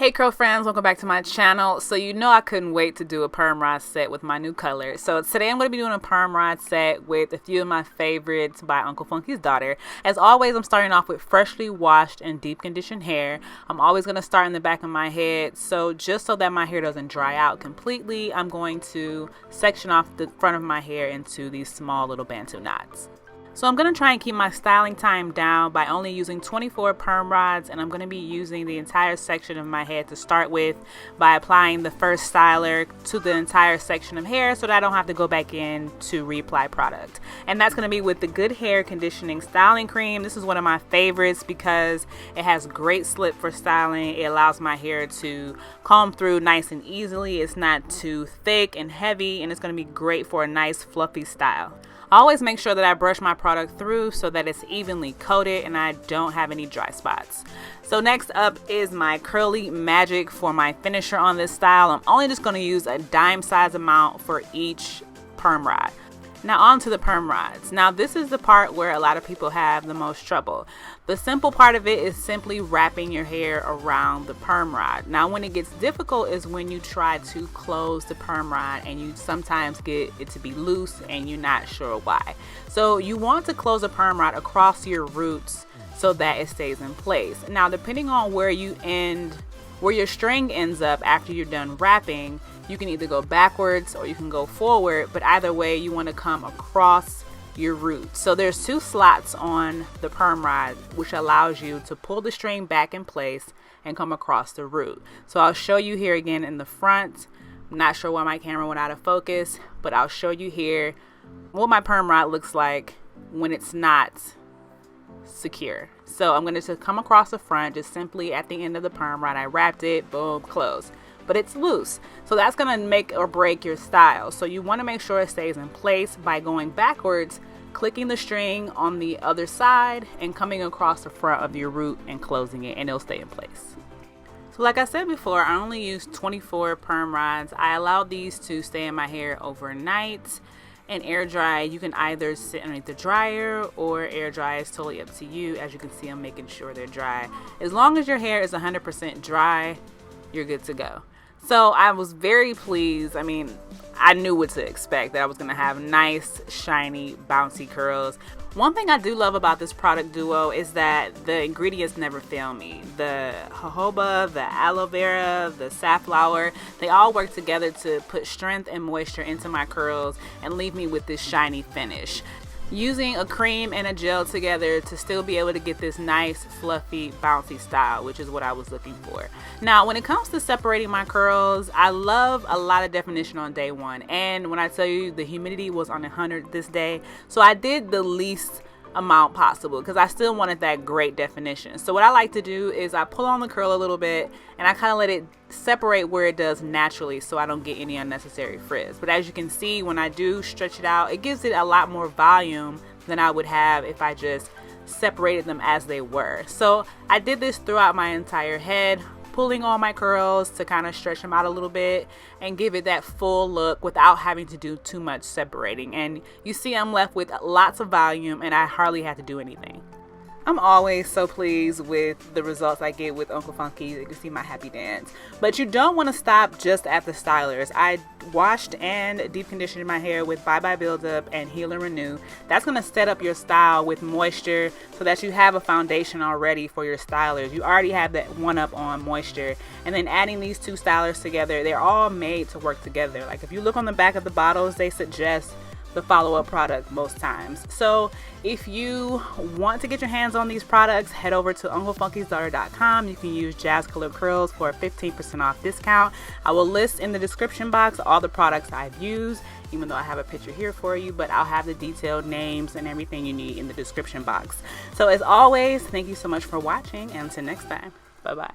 Hey curl friends, welcome back to my channel. So you know I couldn't wait to do a perm rod set with my new color. So today I'm going to be doing a perm rod set with a few of my favorites by Uncle Funky's daughter. As always, I'm starting off with freshly washed and deep conditioned hair. I'm always going to start in the back of my head. So just so that my hair doesn't dry out completely, I'm going to section off the front of my hair into these small little bantu knots. So I'm going to try and keep my styling time down by only using 24 perm rods, and I'm going to be using the entire section of my head to start with by applying the first styler to the entire section of hair so that I don't have to go back in to reapply product. And that's going to be with the Good Hair Conditioning Styling Cream. This is one of my favorites because it has great slip for styling. It allows my hair to comb through nice and easily. It's not too thick and heavy, and it's going to be great for a nice fluffy style. I always make sure that I brush my product through so that it's evenly coated and I don't have any dry spots. So next up is my Curly Magic for my finisher on this style. I'm only just going to use a dime size amount for each perm rod. Now on to the perm rods. Now this is the part where a lot of people have the most trouble. The simple part of it is simply wrapping your hair around the perm rod. Now when it gets difficult is when you try to close the perm rod and you sometimes get it to be loose and you're not sure why. So you want to close a perm rod across your roots so that it stays in place. Now depending on where your string ends up after you're done wrapping, you can either go backwards or you can go forward, but either way you want to come across your root. So there's two slots on the perm rod which allows you to pull the string back in place and come across the root. So I'll show you here again in the front. I'm not sure why my camera went out of focus, but I'll show you here what my perm rod looks like when it's not secure. So I'm going to come across the front just simply at the end of the perm rod. I wrapped it, boom, close. But it's loose. So that's going to make or break your style. So you want to make sure it stays in place by going backwards, clicking the string on the other side and coming across the front of your root and closing it, and it'll stay in place. So like I said before, I only used 24 perm rods. I allowed these to stay in my hair overnight and air dry. You can either sit underneath the dryer or air dry. It's totally up to you. As you can see, I'm making sure they're dry. As long as your hair is 100% dry, you're good to go. So I was very pleased. I mean, I knew what to expect, that I was going to have nice, shiny, bouncy curls. One thing I do love about this product duo is that the ingredients never fail me. The jojoba, the aloe vera, the safflower, they all work together to put strength and moisture into my curls and leave me with this shiny finish. Using a cream and a gel together to still be able to get this nice, fluffy, bouncy style, which is what I was looking for. Now, when it comes to separating my curls, I love a lot of definition on day one. And when I tell you the humidity was on 100 this day, so I did the least amount possible because I still wanted that great definition. So what I like to do is I pull on the curl a little bit and I kind of let it separate where it does naturally so I don't get any unnecessary frizz. But as you can see, when I do stretch it out, it gives it a lot more volume than I would have if I just separated them as they were. So I did this throughout my entire head, pulling on my curls to kind of stretch them out a little bit and give it that full look without having to do too much separating. And you see I'm left with lots of volume and I hardly had to do anything. I'm always so pleased with the results I get with Uncle Funky. You can see my happy dance. But you don't want to stop just at the stylers. I washed and deep conditioned my hair with Bye Bye Build Up and Heal and Renew. That's going to set up your style with moisture so that you have a foundation already for your stylers. You already have that one up on moisture. And then adding these two stylers together, they're all made to work together. Like if you look on the back of the bottles, they suggest the follow-up product most times. So if you want to get your hands on these products, head over to unclefunkysdaughter.com. You can use Jascolored curls for a 15% off discount. I will list in the description box all the products I've used, even though I have a picture here for you, but I'll have the detailed names and everything you need in the description box. So as always, thank you so much for watching, and until next time, bye bye.